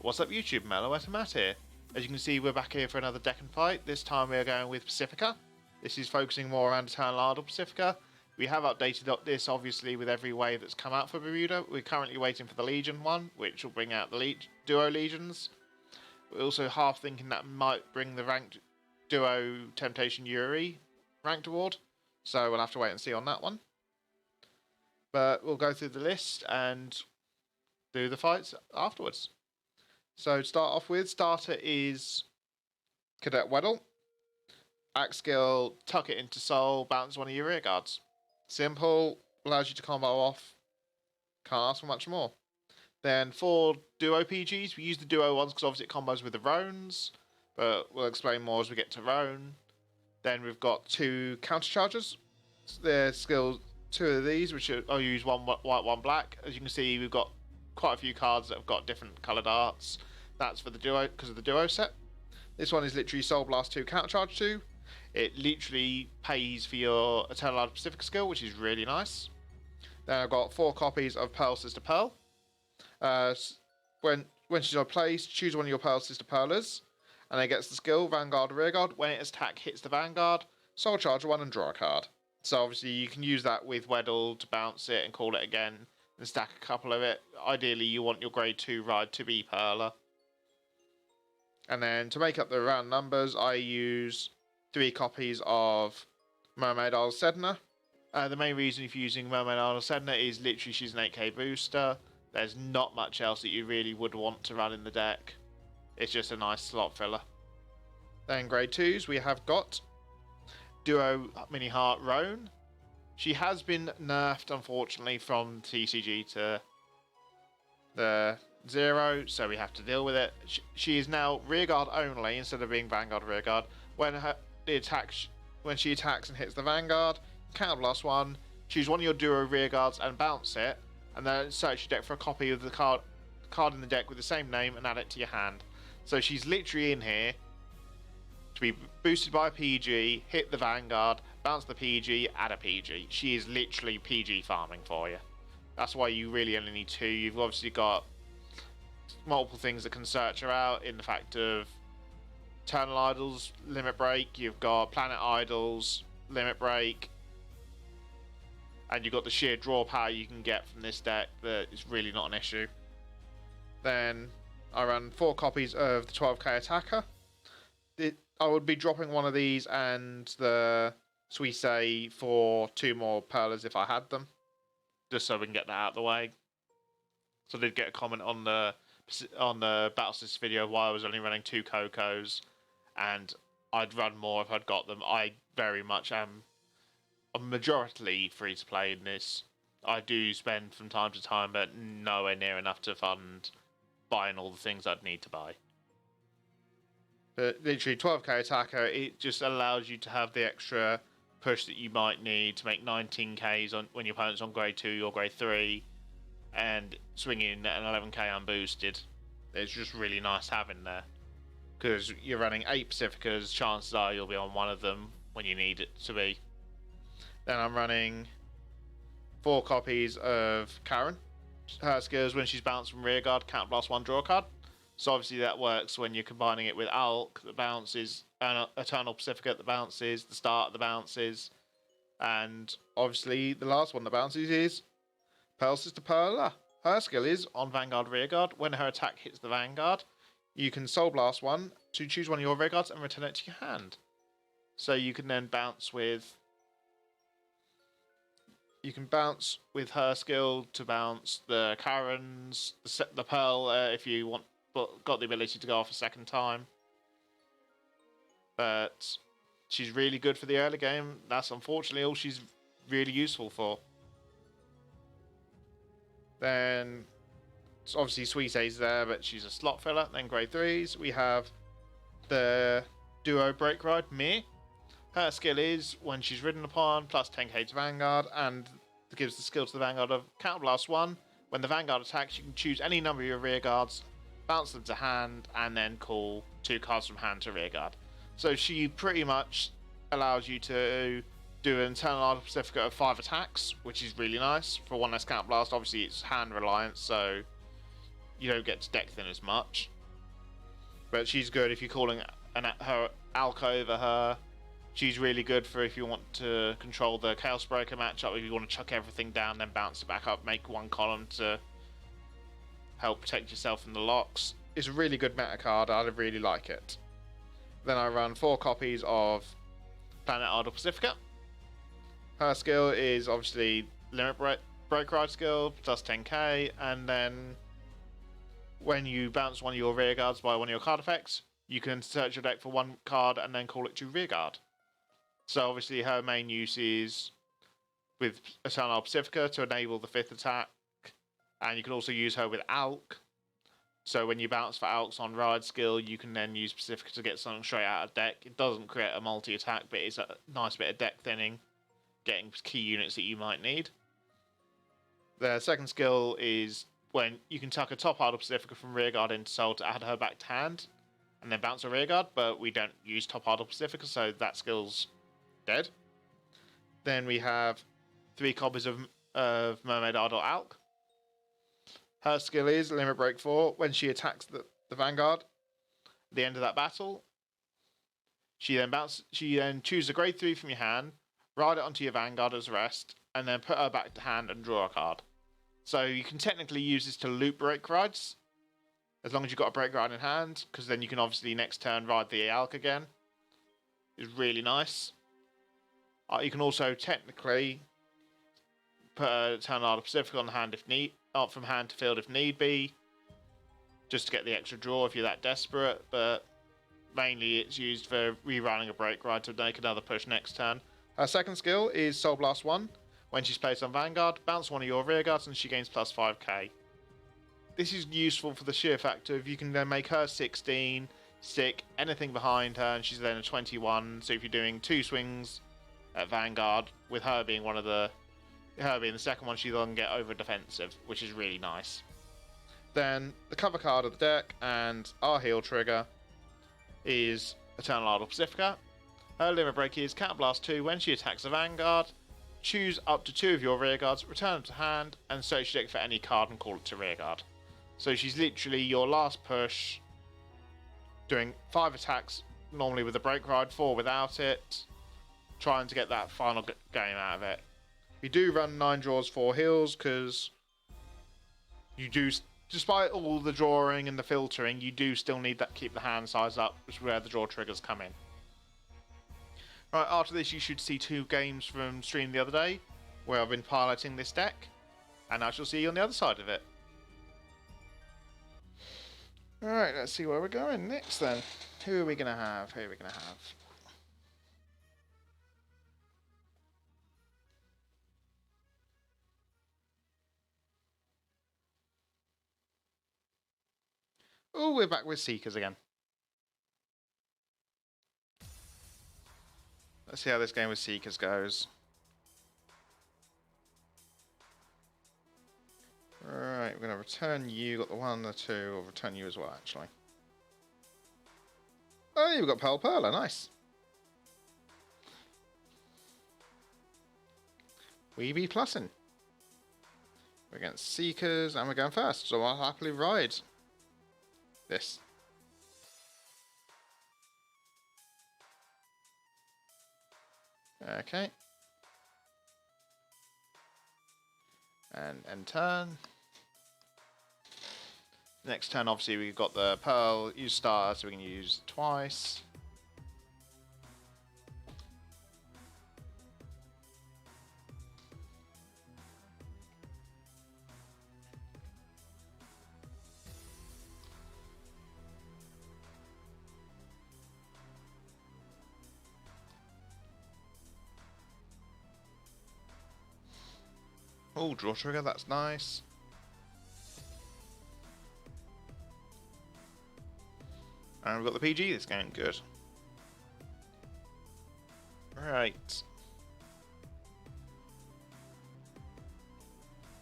What's up YouTube, Matt here. As you can see, we're back here for another deck and fight. This time we are going with Pacifica. This is focusing more around Untitled Pacifica. We have updated this obviously with every wave that's come out for Bermuda. We're currently waiting for the Legion one, which will bring out the Duo Legions. We're also half thinking that might bring the ranked Duo Temptation Yuri ranked award. So we'll have to wait and see on that one. But we'll go through the list and do the fights afterwards. So to start off with, starter is Cadet Weddle. Axe skill, tuck it into soul, bounce one of your rear guards. Simple, allows you to combo off. Can't ask for much more. Then for duo PGs, we use the duo ones because obviously it combos with the Roans, but we'll explain more as we get to Roan. Then we've got two counterchargers. Their skills, two of these, which I'll use one white, one black. As you can see, we've got quite a few cards that have got different coloured arts. That's for the duo because of the duo set. This one is literally Soul Blast 2, Countercharge 2. It literally pays for your Eternal Pacifica skill, which is really nice. Then I've got 4 copies of Pearl Sister Pearl. When she's on place, choose one of your Pearl Sister Pearlers, and it gets the skill Vanguard Rearguard. When its attack hits the Vanguard, Soul Charge 1 and draw a card. So obviously you can use that with Weddle to bounce it and call it again and stack a couple of it. Ideally you want your grade 2 ride to be Pearler. And then to make up the round numbers, I use 3 copies of Mermaid Isle Sedna. The main reason for using Mermaid Isle Sedna is literally she's an 8k booster. There's not much else that you really would want to run in the deck. It's just a nice slot filler. Then grade 2s, we have got Duo Mini Heart Roan. She has been nerfed, unfortunately, from TCG to the Zero, so we have to deal with it. She is now Rearguard only instead of being Vanguard Rearguard. When she attacks and hits the Vanguard, Counterblast 1, choose one of your Duo Rearguards and bounce it, and then search your deck for a copy of the card in the deck with the same name and add it to your hand. So she's literally in here to be boosted by a PG, hit the Vanguard, bounce the PG, add a PG. She is literally PG farming for you. That's why you really only need 2. You've obviously got multiple things that can search her out in the fact of Eternal Idols, Limit Break, you've got Planet Idols, Limit Break, and you've got the sheer draw power you can get from this deck that is really not an issue. Then I ran 4 copies of the 12k Attacker. I would be dropping one of these and the Suisse for 2 more Pearlers if I had them, just so we can get that out of the way. So I did get a comment on the Battlesys video why I was only running 2 Cocos, and I'd run more if I'd got them. I very much am a majority free to play in this. I do spend from time to time, but nowhere near enough to fund buying all the things I'd need to buy. But literally 12k Attacker, it just allows you to have the extra push that you might need to make 19ks when your opponent's on grade 2 or grade 3. And swinging at an 11k unboosted. It's just really nice having there. Because you're running 8 Pacificas, chances are you'll be on one of them when you need it to be. Then I'm running 4 copies of Karen. Her skills when she's bounced from Rearguard, Counterblast 1, draw a card. So obviously that works when you're combining it with Alk that bounces, and Eternal Pacifica that bounces, the start that bounces. And obviously the last one that bounces is Pearl Sister Pearler. Her skill is on Vanguard Rearguard. When her attack hits the Vanguard, you can Soul Blast 1 to choose one of your Rearguards and return it to your hand. So you can then bounce with... You can bounce with her skill to bounce the Karens, the Pearl if you want, but got the ability to go off a second time. But she's really good for the early game. That's unfortunately all she's really useful for. Then, obviously Suisse's there, but she's a slot filler. Then grade 3s, we have the Duo Break Ride, Mir. Her skill is, when she's ridden upon, plus 10k to Vanguard, and it gives the skill to the Vanguard of Counterblast 1. When the Vanguard attacks, you can choose any number of your Rearguards, bounce them to hand, and then call 2 cards from hand to Rearguard. So she pretty much allows you to do an Eternal Pacifica of 5 attacks, which is really nice. For one less Counterblast, obviously it's hand reliant, so you don't get to deck thin as much. But she's good if you're calling her Alka over her. She's really good for if you want to control the Chaos Breaker matchup, if you want to chuck everything down, then bounce it back up, make one column to help protect yourself from the locks. It's a really good meta card, I really like it. Then I run 4 copies of Planet Idol Pacifica. Her skill is obviously Limit Break Ride skill, plus 10k, and then when you bounce one of your rear guards by one of your card effects, you can search your deck for one card and then call it to rear guard. So obviously her main use is with Untitled Pacifica to enable the 5th attack, and you can also use her with Alk. So when you bounce for Alks on ride skill, you can then use Pacifica to get something straight out of deck. It doesn't create a multi-attack, but it's a nice bit of deck thinning, getting key units that you might need. The second skill is when you can tuck a top Idol Pacifica from rearguard into soul to add her back to hand, and then bounce a rearguard, but we don't use top Idol Pacifica, so that skill's dead. Then we have 3 copies of Mermaid Idol Alk. Her skill is Limit Break 4. When she attacks the Vanguard at the end of that battle, she then chooses a grade 3 from your hand, ride it onto your Vanguard as rest, and then put her back to hand and draw a card. So you can technically use this to loop break rides, as long as you've got a break ride in hand, because then you can obviously next turn ride the Alk again. It's really nice. You can also technically put a turn Idol Pacific on the hand if need, from hand to field if need be, just to get the extra draw if you're that desperate. But mainly it's used for rerunning a break ride to make another push next turn. Her second skill is Soul Blast 1. When she's placed on Vanguard, bounce one of your rear guards and she gains plus 5k. This is useful for the sheer factor if you can then make her 16, stick anything behind her, and she's then a 21. So if you're doing 2 swings at Vanguard, with her being the second one, she then get over defensive, which is really nice. Then the cover card of the deck and our heal trigger is Eternal Idol Pacifica. Her limit break is Counterblast 2. When she attacks the Vanguard, choose up to 2 of your rear guards, return them to hand, and search your deck for any card and call it to rear guard. So she's literally your last push, doing 5 attacks, normally with a break ride, 4 without it, trying to get that final game out of it. We do run 9 draws, 4 heals, because you do, despite all the drawing and the filtering, you do still need that keep the hand size up, which is where the draw triggers come in. Right, after this you should see 2 games from stream the other day, where I've been piloting this deck, and I shall see you on the other side of it. Alright, let's see where we're going next then. Who are we going to have? Oh, we're back with Seekers again. Let's see how this game with Seekers goes. Right, we're going to return you. Got the 1, the 2. We'll return you as well, actually. Oh, you've got Pearl Perla. Nice. We be plussing. We're against Seekers, and we're going first, so I'll happily ride this. Okay. And end turn. Next turn, obviously, we've got the Pearl. Use Star, so we can use twice. Oh, draw trigger, that's nice. And we've got the PG this game, good. Right.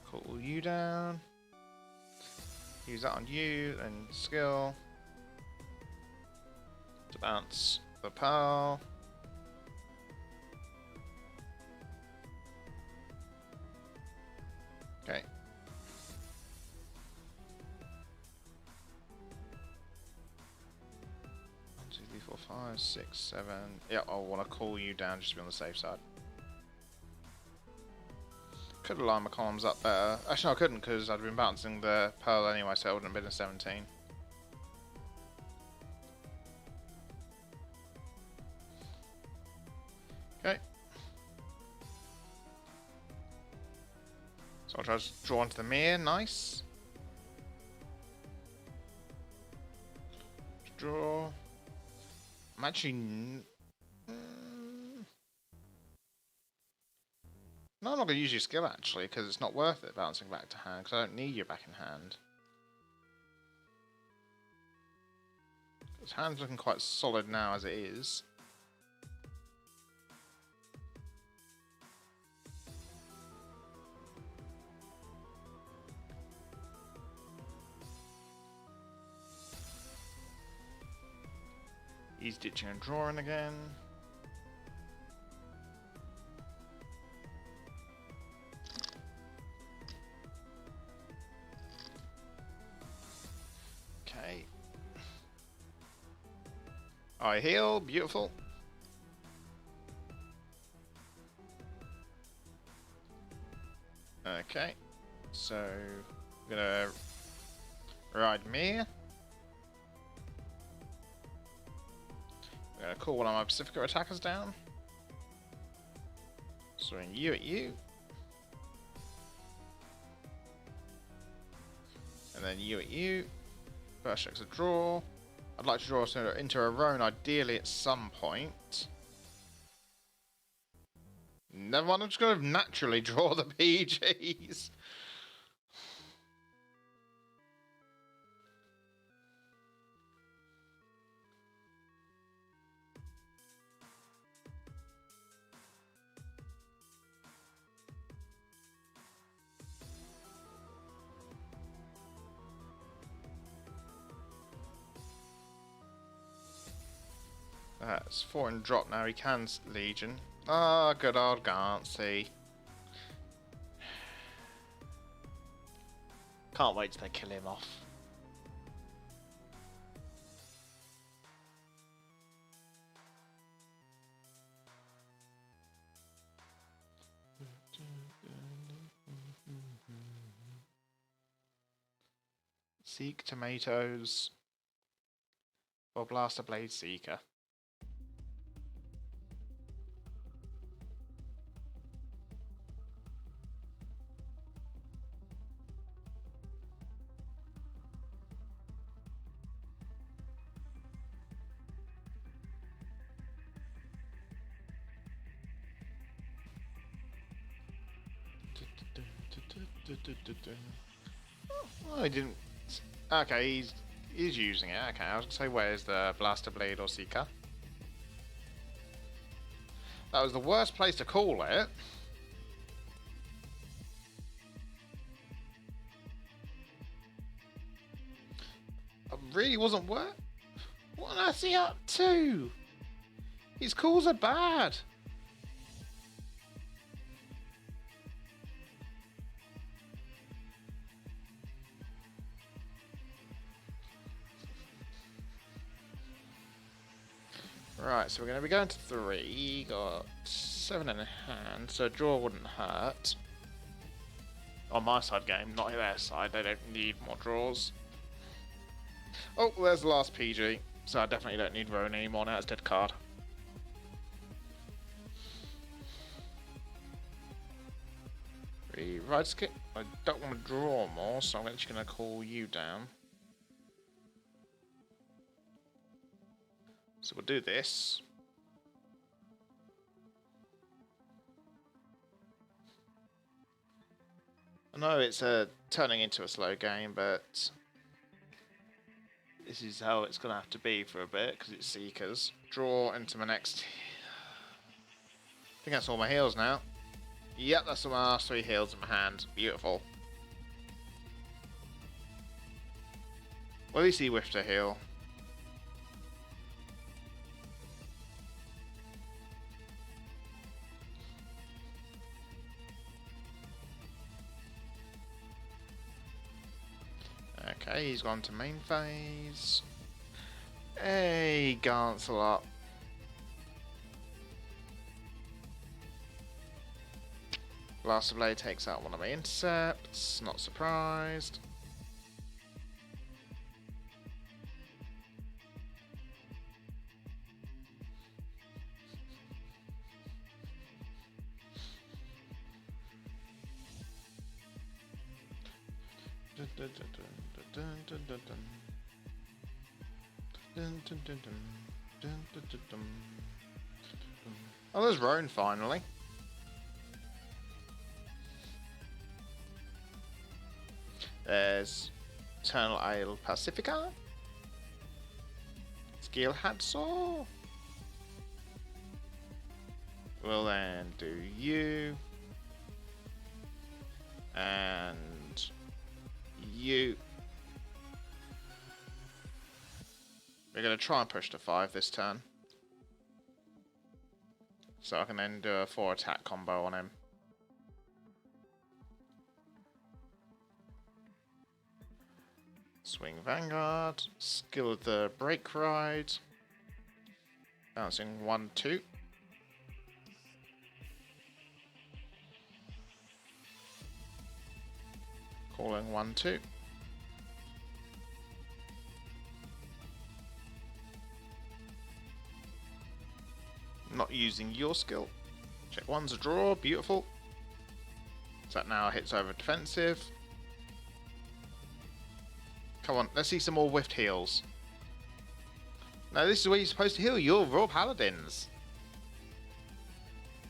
Cool you down. Use that on you, and skill. To bounce the Pearl. Okay. 5, 6, 7. Yeah, I want to call you down just to be on the safe side. Could have lined my columns up better. Actually, no, I couldn't because I'd been bouncing the pearl anyway, so it wouldn't have been a 17. Okay. So I'll try to draw onto the mirror. Nice. Draw. I'm actually... No, I'm not going to use your skill actually, because it's not worth it bouncing back to hand, because I don't need you back in hand. His hand's looking quite solid now as it is. He's ditching and drawing again. Okay. I heal, beautiful. Okay, so I'm gonna ride me. I'm gonna call one of my Pacifica attackers down. Swing you at you. And then you at you. First check's a draw. I'd like to draw us into a roan ideally at some point. Never mind, I'm just going to naturally draw the PGs. That's 4 and drop now, he can Legion. Ah, good old Garnsey. Can't wait till they kill him off. Seek tomatoes for Blaster Blade Seeker. Oh, he didn't. Okay, he's using it. Okay, I was gonna say, where's the Blaster Blade or Seeker? That was the worst place to call it. It really wasn't worth. What on earth's he up to? His calls are bad. Right, so we're going to be going to 3. Got 7 in hand, so a draw wouldn't hurt. On my side game, not their side. They don't need more draws. Oh, there's the last PG. So I definitely don't need Roan anymore now. It's dead card. Right skip. I don't want to draw more, so I'm actually going to call you down. So we'll do this. I know it's turning into a slow game, but this is how it's going to have to be for a bit, because it's Seekers. Draw into my next... I think that's all my heals now. Yep, that's all my last 3 heals in my hand. Beautiful. Well, at least he whiffed a heal. Okay, he's gone to main phase. Hey, Lancelot. Blaster Blade takes out one of my intercepts. Not surprised. Oh, there's Roan finally. There's Eternal Ale Pacifica. Skill Hadsaw. We'll then do you. And you. We're going to try and push to 5 this turn. So I can then do a 4 attack combo on him. Swing Vanguard. Skill of the Break Ride. Bouncing 1-2. Calling 1-2. Not using your skill. Check 1's a draw, beautiful. So that now hits over defensive. Come on, let's see some more whiffed heals. No, this is where you're supposed to heal your Raw Paladins.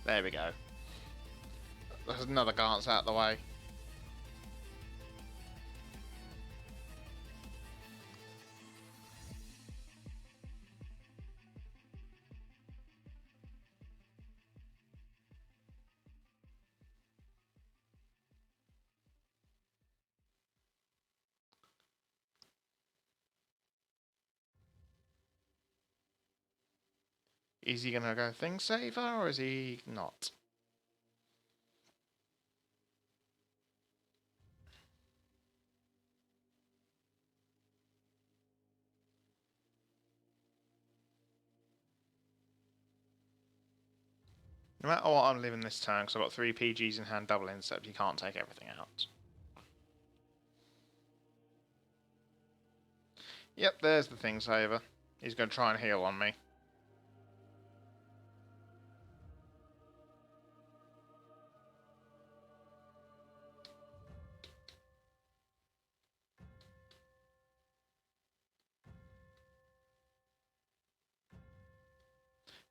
There we go. There's another Gance out of the way. Is he gonna go Thing Saver or is he not? No matter what, I'm living this turn because I've got 3 PGs in hand, double intercept. You can't take everything out. Yep, there's the Thing Saver. He's going to try and heal on me.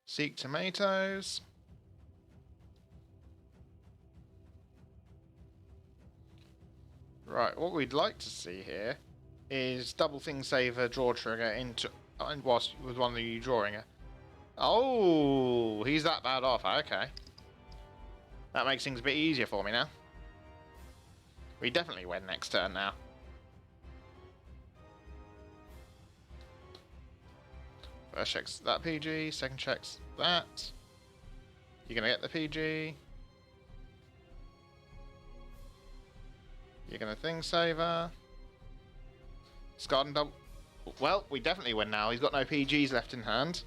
Seek Tomatoes. Right, what we'd like to see here is double Thing Saver, draw trigger into, whilst with one of you drawing it. Oh, he's that bad off. Okay, that makes things a bit easier for me now. We definitely win next turn now. First checks that PG, second checks that. You're gonna get the PG. You're gonna Thing Saver. Scarred and double. Well, we definitely win now. He's got no PGs left in hand.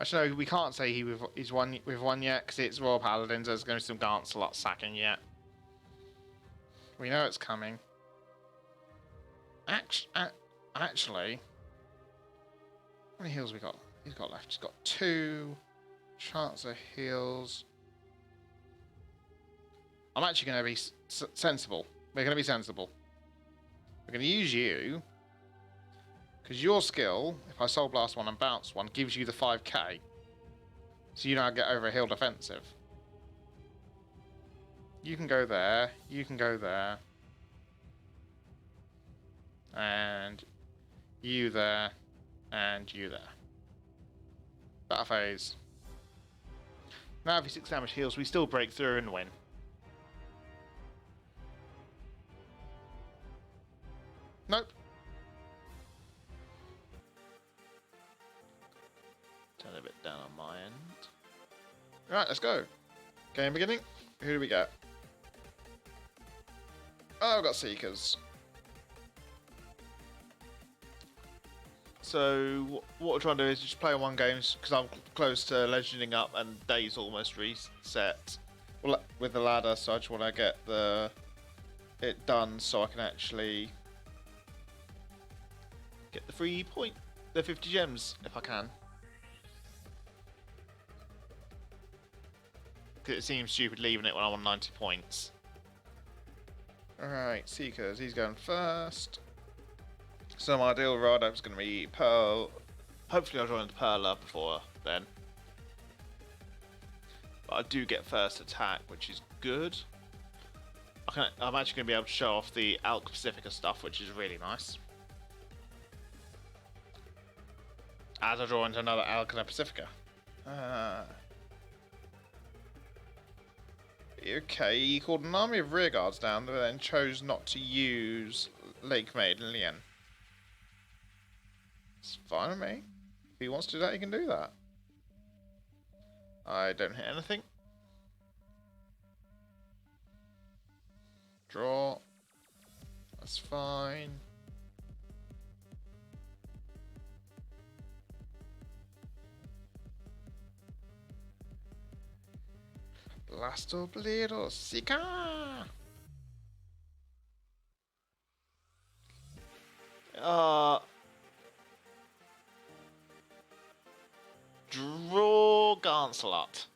Actually, no, we can't say he's won yet because it's Royal Paladins. There's going to be some Lancelot sacking yet. We know it's coming. Actually, how many heals we got? He's got left. He's got 2. Chance of heals. I'm actually going to be sensible. We're going to be sensible. We're going to use you. Because your skill, if I Soul Blast 1 and bounce 1, gives you the 5k. So you now get over a heal defensive. You can go there. You can go there. And you there. And you there. Battle phase. Now every 6 damage heals, we still break through and win. Nope. Turn a bit down on my end. Right, let's go. Game beginning. Who do we get? Oh, I've got Seekers. So what we're trying to do is just play one game because I'm close to legending up and day's almost reset. Well, with the ladder, so I just want to get it done so I can actually get the 50 gems if I can. Because it seems stupid leaving it when I'm on 90 points. Alright, Seekers, he's going first. So my ideal rod is going to be Pearl. Hopefully I'll join the Perla before then. But I do get first attack, which is good. I'm actually going to be able to show off the Alk Pacifica stuff, which is really nice. As I draw into another Alk and a Pacifica. Okay, he called an army of rearguards down, but then chose not to use Lake Maid and Lien. It's fine with me. If he wants to do that, he can do that. I don't hit anything. Draw. That's fine. Blast up little Seeker! Draw Gancelot.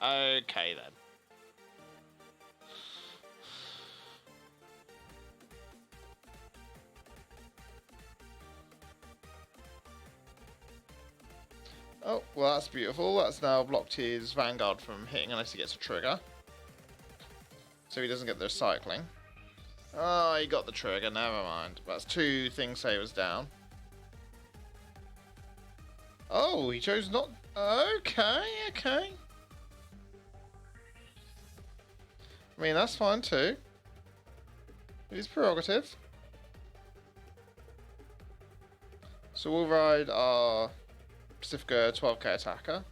Okay then. Oh, well that's beautiful. That's now blocked his Vanguard from hitting unless he gets a trigger. So he doesn't get the recycling. Oh, he got the trigger, never mind. That's 2 thing savers down. Oh, he chose not... Okay. I mean, that's fine too. It's prerogative. So we'll ride our Pacifica 12k attacker.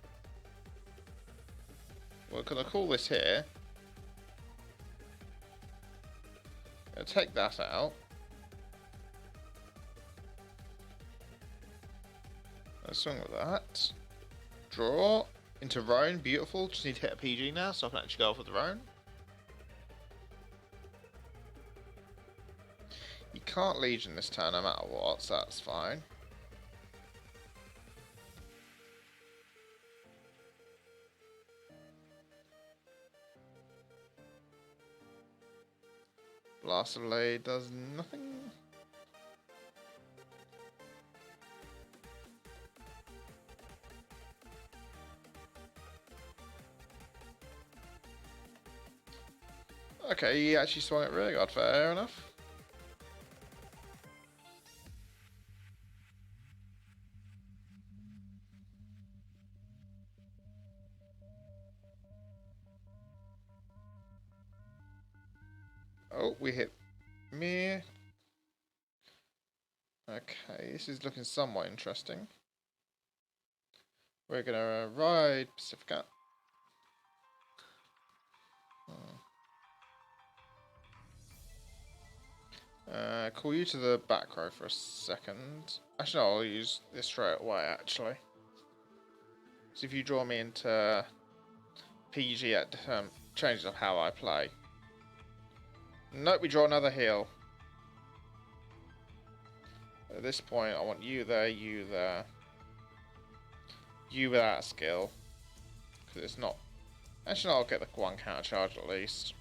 We're going to call this here. Gonna take that out. Let's swing with that. Draw into Roan, beautiful. Just need to hit a PG now so I can actually go off with the Roan. You can't Legion this turn no matter what, so that's fine. Blast Blade does nothing. Okay, he actually swung at rearguard, fair enough. Oh, we hit Mir. Okay, this is looking somewhat interesting. We're gonna ride Pacifica. Call you to the back row for a second. Actually, no, I'll use this straight away, actually. So if you draw me into PG, that changes up how I play. Nope, we draw another heal. At this point, I want you there, you there. You without a skill. Because it's not... Actually, no, I'll get the 1 counter charge at least.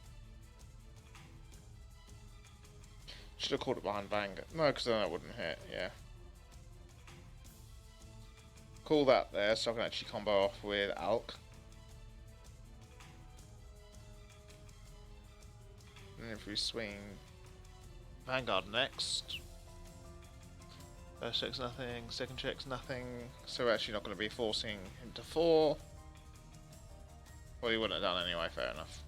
Should have called it behind Vanguard. No, because then it wouldn't hit, yeah. Call that there so I can actually combo off with Alk. And if we swing Vanguard next. First check's nothing, second check's nothing. So we're actually not going to be forcing him to 4. Well, he wouldn't have done anyway, fair enough.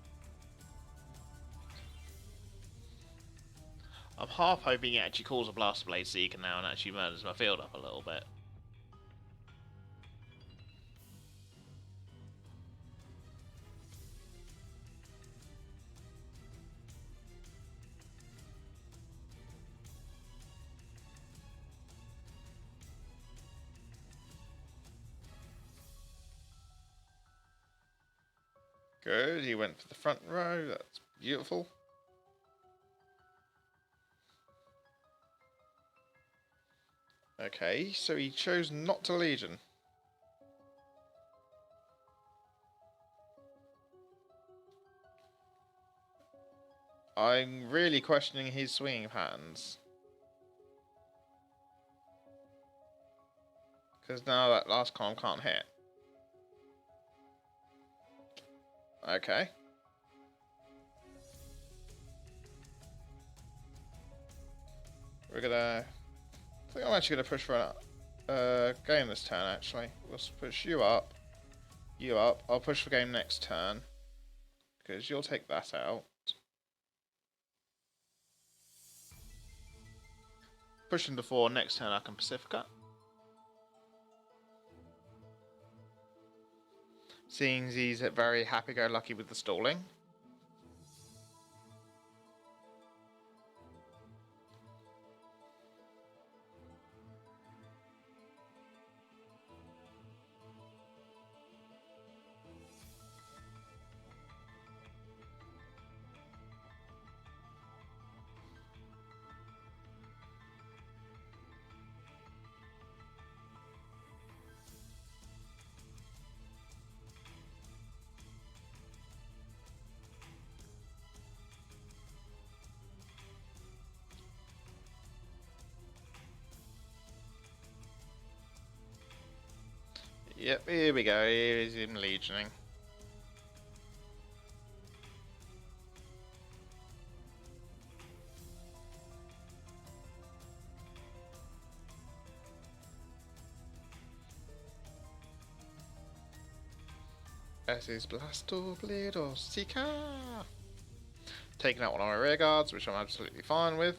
I'm half hoping he actually calls a Blaster Blade Seeker now and actually murders my field up a little bit. Good, he went for the front row. That's beautiful. Okay, so he chose not to Legion. I'm really questioning his swinging patterns. Because now that last column can't hit. Okay. We're gonna... I think I'm actually gonna push for a game this turn, actually. We'll push you up. You up. I'll push for game next turn. Because you'll take that out. Push into 4, next turn I can Pacifica. Seeing he's very happy-go-lucky with the stalling. Yep, here we go. Here's him legioning. As is Blasto, Blade, or Seeker. Taking out one of my rear guards, which I'm absolutely fine with.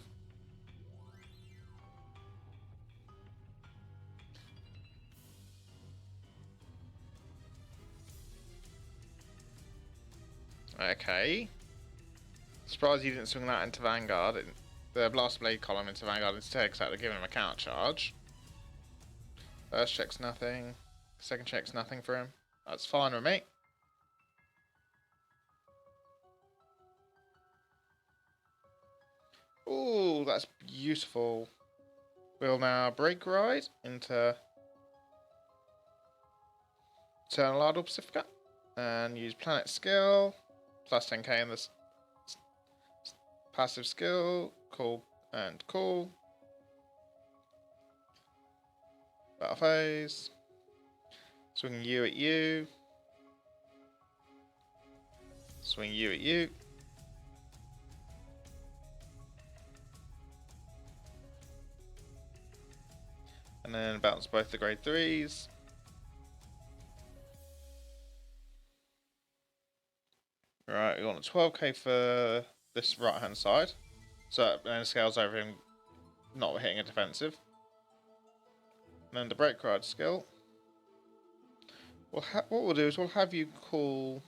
Okay. Surprised he didn't swing that into Vanguard. The Blast Blade column into Vanguard instead, because that would have given him a counter charge. First check's nothing. Second check's nothing for him. That's fine with me. Ooh, that's beautiful. We'll now break ride into Eternal Idol Pacifica and use Planet Skill. Plus 10k in this passive skill, cool and cool. Battle phase. Swing you at you. Swing you at you. And then bounce both the grade 3s. Right, we want a 12k for this right hand side. So it then scales over him not hitting a defensive. And then the break ride skill. What we'll do is we'll have you call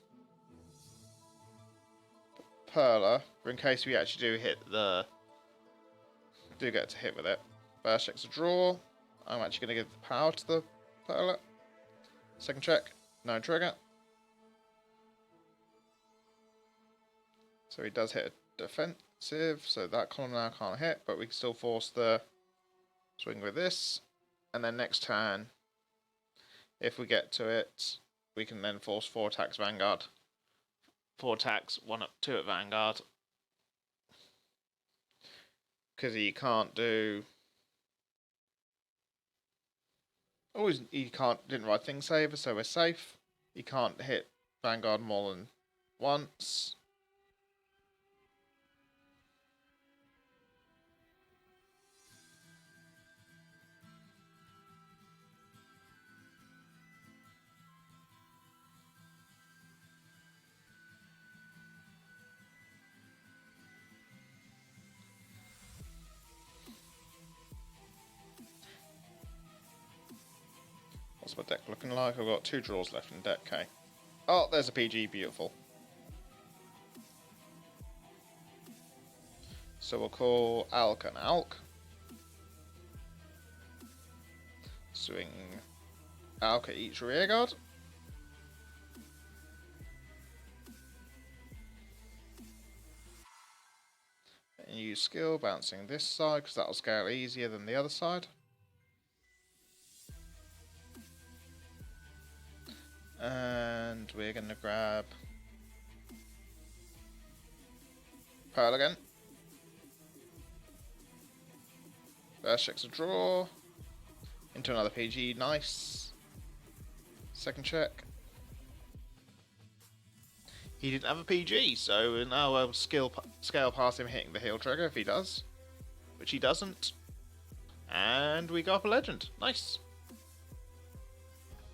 Perla, for in case we actually do get to hit with it. First check's a draw. I'm actually going to give the power to the Perla. Second check, no trigger. So he does hit a defensive, so that column now can't hit, but we can still force the swing with this. And then next turn, if we get to it, we can then force 4 attacks Vanguard. 4 attacks, 1 up, 2 at Vanguard. Because he can't do... Oh, didn't ride Thing Saver, so we're safe. He can't hit Vanguard more than once. What's my deck looking like? I've got 2 draws left in deck, okay. Oh, there's a PG, beautiful. So we'll call Alk and Alk. Swing Alk at each rearguard. use skill, bouncing this side, because that'll scale easier than the other side. And we're going to grab Pearl again. First check's a draw. Into another PG, nice. Second check. He didn't have a PG, so now we'll scale past him hitting the heal trigger if he does. Which he doesn't. And we go up a legend. Nice.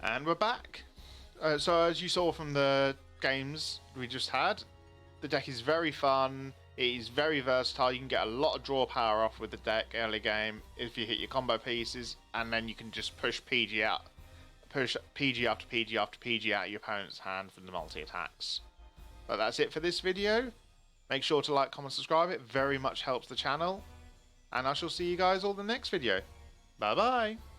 And we're back. So as you saw from the games we just had, the deck is very fun. It is very versatile. You can get a lot of draw power off with the deck early game if you hit your combo pieces, and then you can just push PG out, push PG after PG after PG out of your opponent's hand for the multi-attacks. But that's it for this video. Make sure to like, comment, subscribe. It very much helps the channel. And I shall see you guys all in the next video. Bye bye.